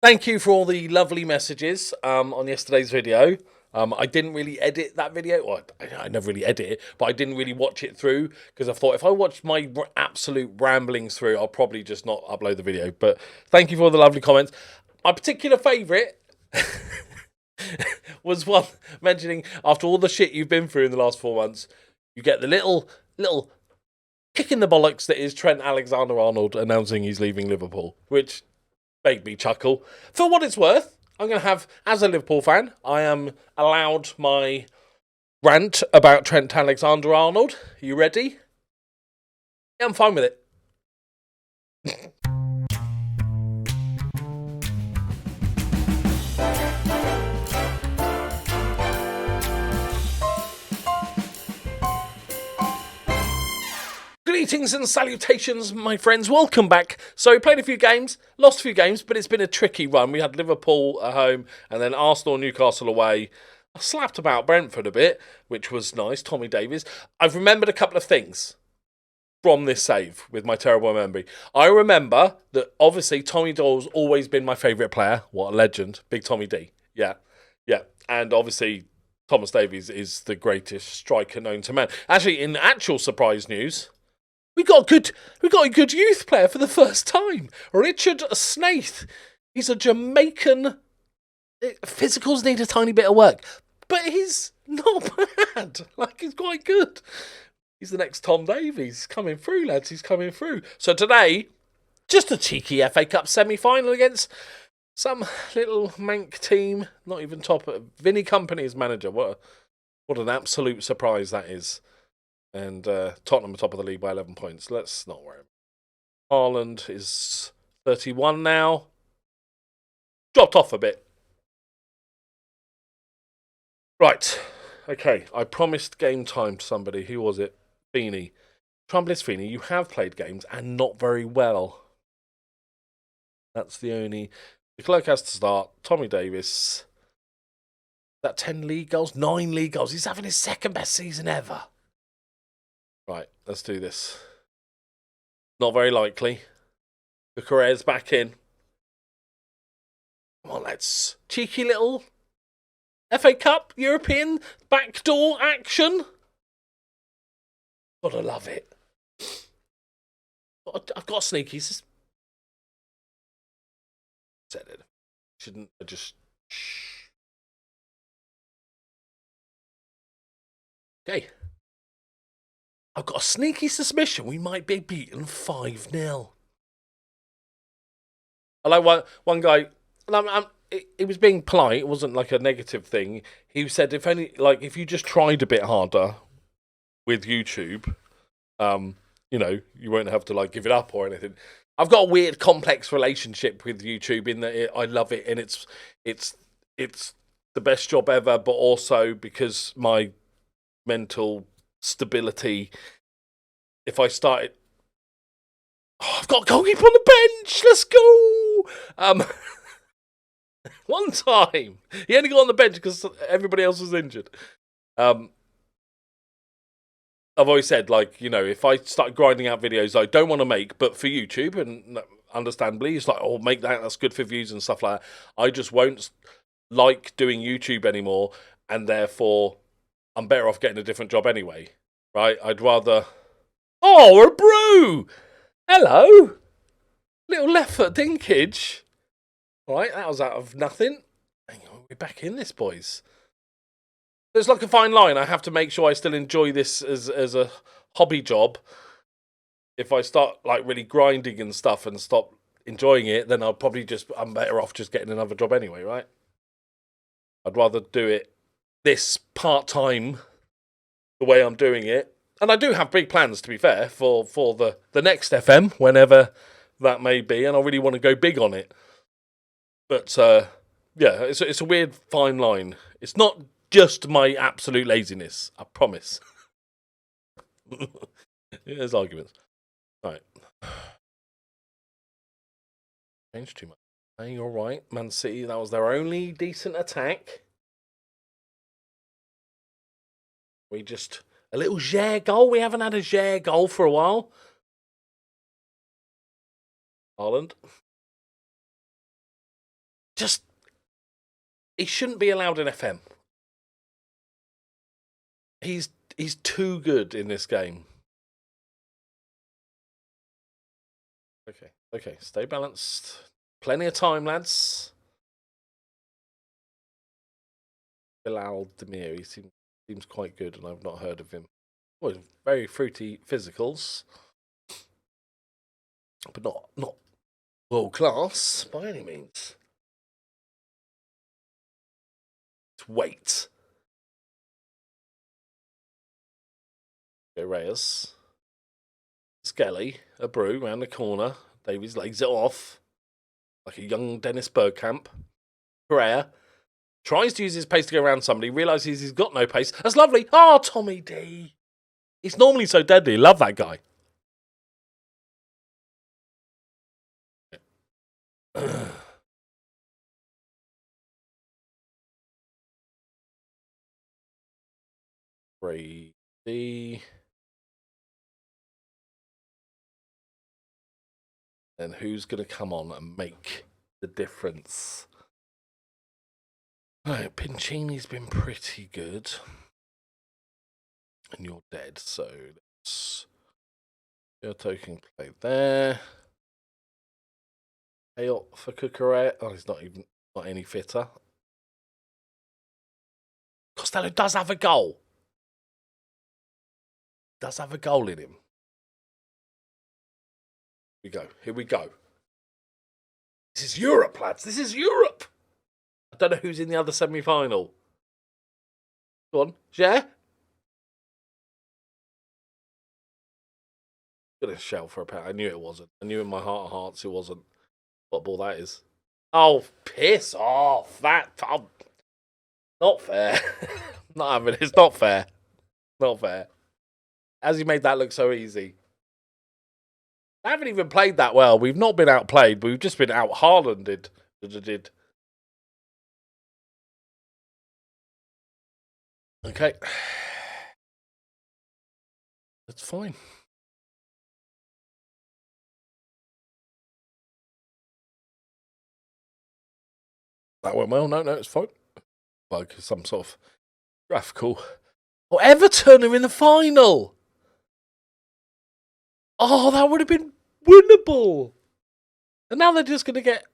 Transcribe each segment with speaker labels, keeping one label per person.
Speaker 1: Thank you for all the lovely messages on yesterday's video. I didn't really edit that video. Well, I never really edit it, but I didn't really watch it through because I thought if I watched my absolute ramblings through, I'll probably just not upload the video. But thank you for all the lovely comments. My particular favourite was one mentioning after all the shit you've been through in the last 4 months, you get the little kick in the bollocks that is Trent Alexander-Arnold announcing he's leaving Liverpool, which made me chuckle. For what it's worth, I'm going to have, as a Liverpool fan, I am allowed my rant about Trent Alexander-Arnold. Are you ready? Yeah, I'm fine with it. Greetings and salutations, my friends. Welcome back. So we played a few games, lost a few games, but it's been a tricky run. We had Liverpool at home and then Arsenal, Newcastle away. I slapped about Brentford a bit, which was nice. Tommy Davies. I've remembered a couple of things from this save with my terrible memory. I remember that obviously Tommy Doyle's always been my favourite player. What a legend. Big Tommy D. Yeah. And obviously Thomas Davies is the greatest striker known to man. Actually, in actual surprise news, we got a good youth player for the first time. Richard Snaith. He's a Jamaican. Physicals need a tiny bit of work, but he's not bad. Like, he's quite good. He's the next Tom Davies. Coming through, lads. He's coming through. So today, just a cheeky FA Cup semi-final against some little mank team. Not even top. Vinny Company as manager. What an absolute surprise that is. And Tottenham are top of the league by 11 points. Let's not worry. Haaland is 31 now. Dropped off a bit. Right. Okay. I promised game time to somebody. Who was it? Feeney. Trouble is, Feeney, you have played games and not very well. That's the only... The clerk has to start. Tommy Davies. That 10 league goals? 9 league goals. He's having his second best season ever. Right, let's do this. Not very likely. The Corsair's back in. Come on, let's... Cheeky little FA Cup European backdoor action. Gotta love it. I've got sneakies. Said it. Shouldn't I just... Shh. Okay. I've got a sneaky suspicion we might be beaten 5-0. I like one guy, it was being polite, it wasn't like a negative thing. He said if you just tried a bit harder with YouTube, you won't have to give it up or anything. I've got a weird complex relationship with YouTube in that I love it and it's the best job ever, but also because my mental stability, if I started... I've got a goalkeeper on the bench! Let's go! One time, he only got on the bench because everybody else was injured. I've always said, if I start grinding out videos I don't want to make, but for YouTube, and understandably, it's make that's good for views and stuff like that. I just won't like doing YouTube anymore, and therefore I'm better off getting a different job anyway. Right, I'd rather... Oh, a brew! Hello! Little left foot dinkage. Right, that was out of nothing. Hang on, we're back in this, boys. There's like a fine line. I have to make sure I still enjoy this as a hobby job. If I start really grinding and stuff and stop enjoying it, then I'm better off just getting another job anyway, right? I'd rather do it this part-time the way I'm doing it. And I do have big plans, to be fair, for the next FM, whenever that may be, and I really want to go big on it. But, yeah, it's a weird fine line. It's not just my absolute laziness, I promise. There's arguments. Right. Changed too much. Hey, you're right. Man City, that was their only decent attack. We just... A little Jair goal. We haven't had a Jair goal for a while. Haaland. he shouldn't be allowed in FM. He's too good in this game. Okay, stay balanced. Plenty of time, lads. Bilal Demir, he seems quite good, and I've not heard of him. Well, very fruity physicals, but not world class by any means. It's weight. Okay, Reyes. Skelly, a brew round the corner. Davies legs it off like a young Dennis Bergkamp. Corsair tries to use his pace to go around somebody, realises he's got no pace. That's lovely. Oh, Tommy D. He's normally so deadly. Love that guy. Brady. Then who's going to come on and make the difference? Right, Pincini's been pretty good. And you're dead, so let's... Your token play there. Hayot for Corsair. Oh, he's not any fitter. Costello does have a goal. Does have a goal in him. Here we go. This is Europe, lads. This is Europe. I don't know who's in the other semi-final. Go on, yeah. Gonna shell for a pound. I knew it wasn't. I knew in my heart of hearts it wasn't. What ball that is? Oh, piss off! Not fair. Not having it. It's not fair. Not fair. As he made that look so easy. I haven't even played that well. We've not been outplayed, but we've just been out Haalanded. Okay. That's fine. That went well. No, it's fine. Like some sort of graphical. Oh, Everton are in the final. Oh, that would have been winnable. And now they're just going to get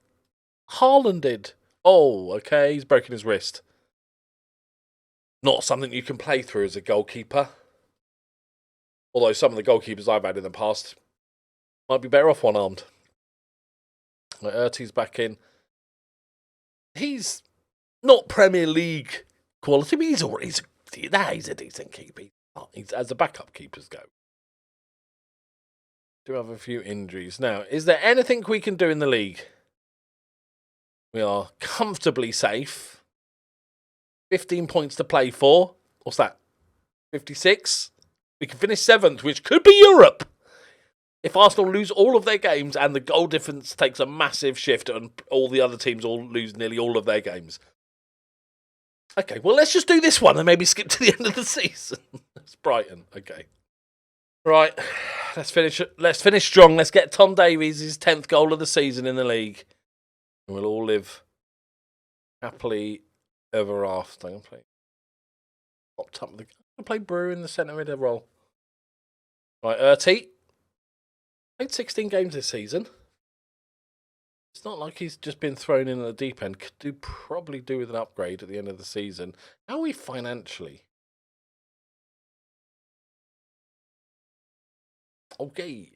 Speaker 1: Haalanded. Oh, okay. He's broken his wrist. Not something you can play through as a goalkeeper. Although some of the goalkeepers I've had in the past might be better off one-armed. Like Ertie's back in. He's not Premier League quality, but he's a decent keeper. He's, as the backup keepers go. Do have a few injuries. Now, is there anything we can do in the league? We are comfortably safe. 15 points to play for. What's that? 56? We can finish 7th, which could be Europe. If Arsenal lose all of their games and the goal difference takes a massive shift and all the other teams all lose nearly all of their games. Okay, well, let's just do this one and maybe skip to the end of the season. It's Brighton. Okay. Right. Let's finish strong. Let's get Tom Davies his 10th goal of the season in the league. And we'll all live happily ever after. I'm going to play I'm going to play Brew in the centre mid role. Right, Ertie. Played 16 games this season. It's not like he's just been thrown in at the deep end. Could probably do with an upgrade at the end of the season. How are we financially? Okay.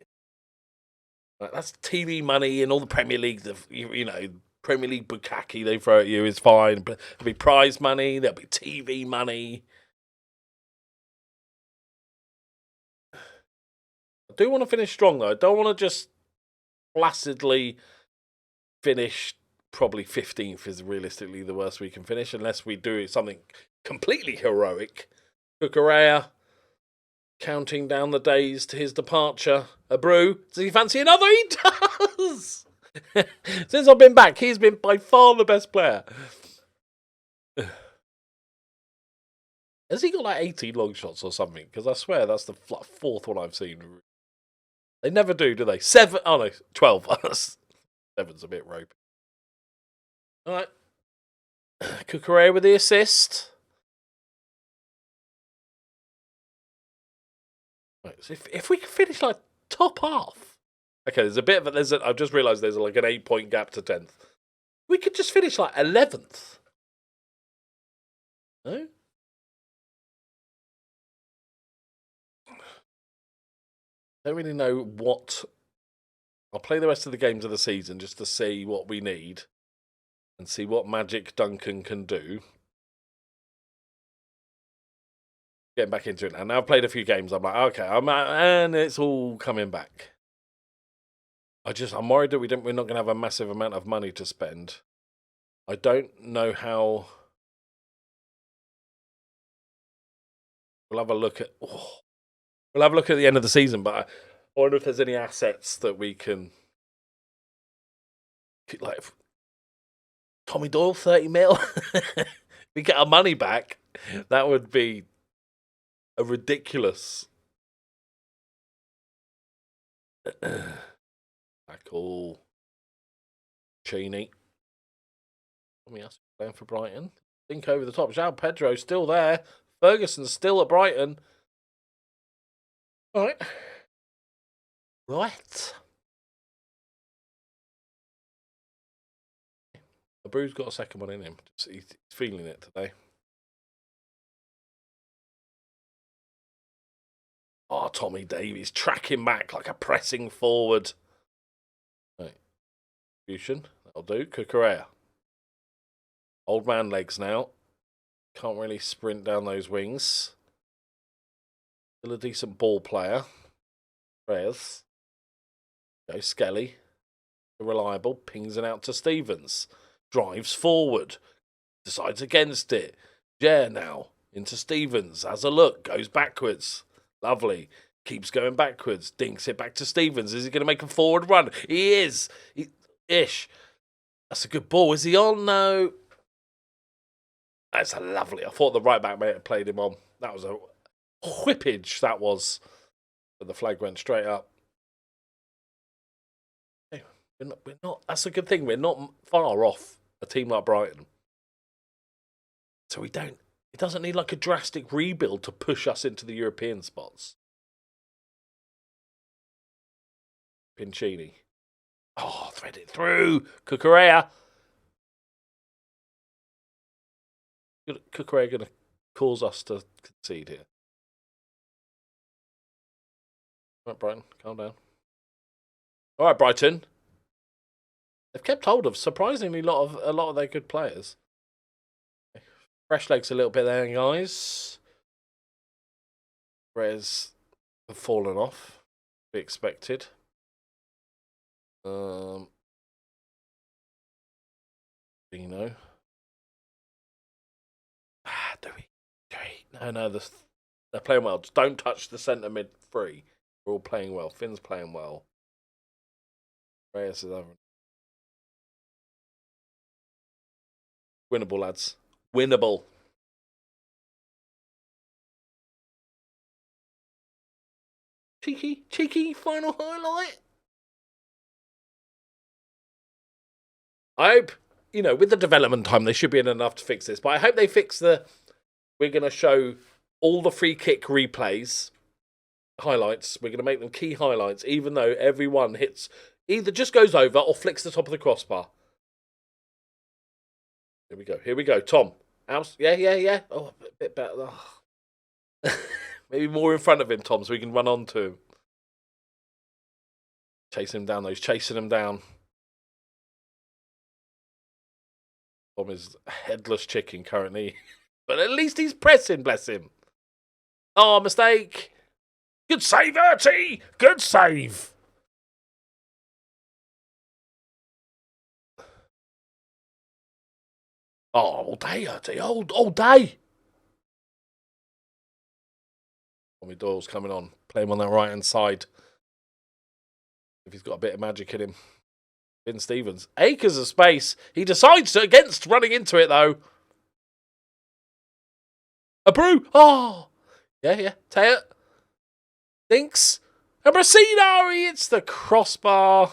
Speaker 1: Right, that's TV money and all the Premier League, Premier League bukkake they throw at you is fine. But there'll be prize money, there'll be TV money. I do want to finish strong, though. I don't want to just placidly finish. Probably 15th is realistically the worst we can finish, unless we do something completely heroic. Corsair counting down the days to his departure. A brew. Does he fancy another? He does! Since I've been back, he's been by far the best player. Has he got like 18 long shots or something? Because I swear that's the 4th one I've seen. They never do they? 7. Oh no, 12. 7's a bit ropey. All right. Corsair with the assist. Right, so if we can finish like top half. Okay, there's a bit of I've just realised there's like an 8-point gap to 10th. We could just finish like 11th. No? Don't really know what. I'll play the rest of the games of the season just to see what we need and see what magic Duncan can do. Getting back into it now. Now I've played a few games. I'm like, okay, and it's all coming back. I'm worried that we're not going to have a massive amount of money to spend. I don't know how. We'll have a look at. We'll have a look at the end of the season, but I wonder if there's any assets that we can. Like Tommy Doyle, 30 mil. We get our money back. That would be a ridiculous. Cool. Cheney. Let me ask you, playing for Brighton. Think over the top. João Pedro's still there. Ferguson's still at Brighton. All right. Right. The Brew's got a second one in him. He's feeling it today. Oh, Tommy Davies tracking back like a pressing forward. Right. Fusion. That'll do. Corsair. Old man legs now. Can't really sprint down those wings. Still a decent ball player. Reyes. Go Skelly. Reliable. Pings it out to Stevens. Drives forward. Decides against it. Jare now. Into Stevens. Has a look. Goes backwards. Lovely. Keeps going backwards. Dinks it back to Stevens. Is he going to make a forward run? He is. Ish. That's a good ball. Is he on? No. That's a lovely. I thought the right back mate had played him on. That was a whippage. That was. But the flag went straight up. Hey, we're not. That's a good thing. We're not far off a team like Brighton. So we don't. It doesn't need like a drastic rebuild to push us into the European spots. Pincini. Oh, thread it through. Corsair. Corsair going to cause us to concede here. All right, Brighton, calm down. All right, Brighton. They've kept hold of surprisingly a lot of their good players. Fresh legs a little bit there, guys. Rez have fallen off. Be expected. Dino. Do we? No, they're playing well. Just don't touch the centre mid three. We're all playing well. Finn's playing well. Reyes is over. Winnable, lads. Winnable. Cheeky final highlight. I hope, with the development time, they should be in enough to fix this. But I hope they fix we're going to show all the free kick replays, highlights. We're going to make them key highlights, even though everyone hits, either just goes over or flicks the top of the crossbar. Here we go. Tom. Yeah. Oh, a bit better. Oh. Maybe more in front of him, Tom, so we can run on to him. Chasing him down, chasing him down. Tom is a headless chicken currently. But at least he's pressing, bless him. Oh, mistake. Good save, Ertie. Good save. Oh, all day, Ertie. All day. Tommy Doyle's coming on. Play him on that right-hand side. If he's got a bit of magic in him. Finn Stevens. Acres of space. He decides against running into it, though. A brew. Oh. Yeah. Taya. Thinks. And Brasino. He hits the crossbar.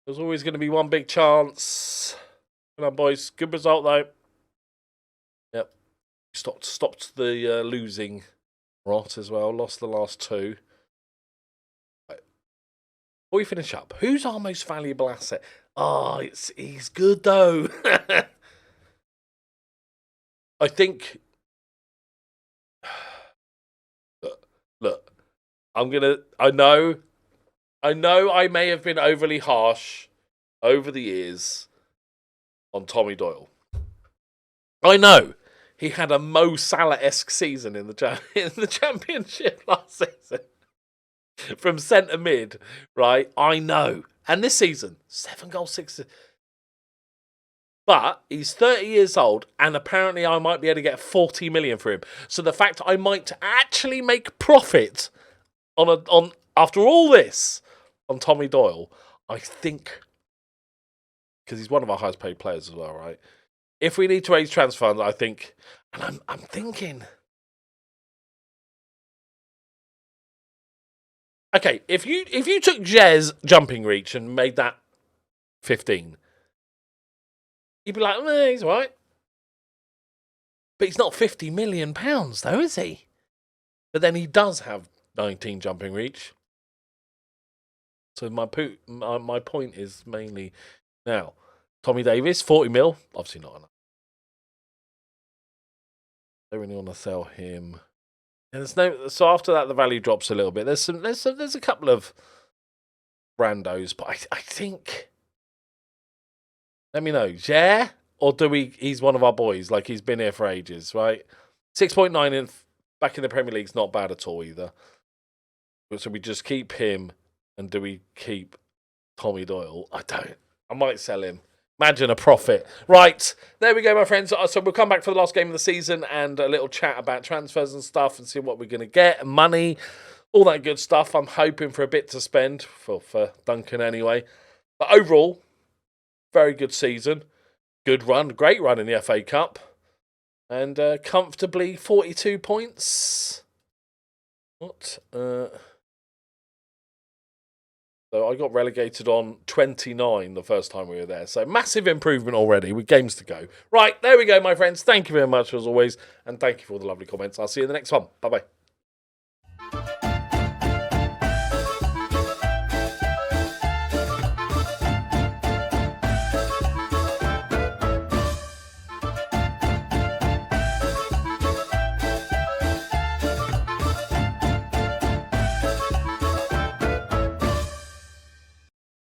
Speaker 1: There's always going to be one big chance. Well done, boys. Good result, though. Yep. Stopped the losing rot as well. Lost the last 2. Right. Before we finish up, who's our most valuable asset? Oh, he's good, though. I think... Look, I know I may have been overly harsh over the years on Tommy Doyle. I know he had a Mo Salah-esque season in the championship last season. From centre mid, right? I know. And this season, 7 goals, 6... But he's 30 years old, and apparently I might be able to get 40 million for him. So the fact I might actually make profit on after all this on Tommy Doyle, I think, because he's one of our highest paid players as well, right? If we need to raise transfer funds, I think, and I'm thinking, okay, if you took Jez jumping reach and made that 15. You'd be like, he's all right. But he's not £50 million, though, is he? But then he does have 19 jumping reach. So my point is mainly now, Tommy Davis, 40 mil, obviously not enough. Don't really want to sell him. And so after that, the value drops a little bit. There's a couple of randos, but I think. Let me know. Yeah? Or he's one of our boys, like he's been here for ages, right? 6.9 back in the Premier League's not bad at all either. So we just keep him, and do we keep Tommy Doyle? I don't. I might sell him. Imagine a profit. Right, there we go, my friends. So we'll come back for the last game of the season and a little chat about transfers and stuff and see what we're going to get, money, all that good stuff. I'm hoping for a bit to spend, for Duncan anyway. But overall, very good season. Good run. Great run in the FA Cup. And comfortably 42 points. What? So I got relegated on 29 the first time we were there. So massive improvement already with games to go. Right, there we go, my friends. Thank you very much as always. And thank you for all the lovely comments. I'll see you in the next one. Bye-bye.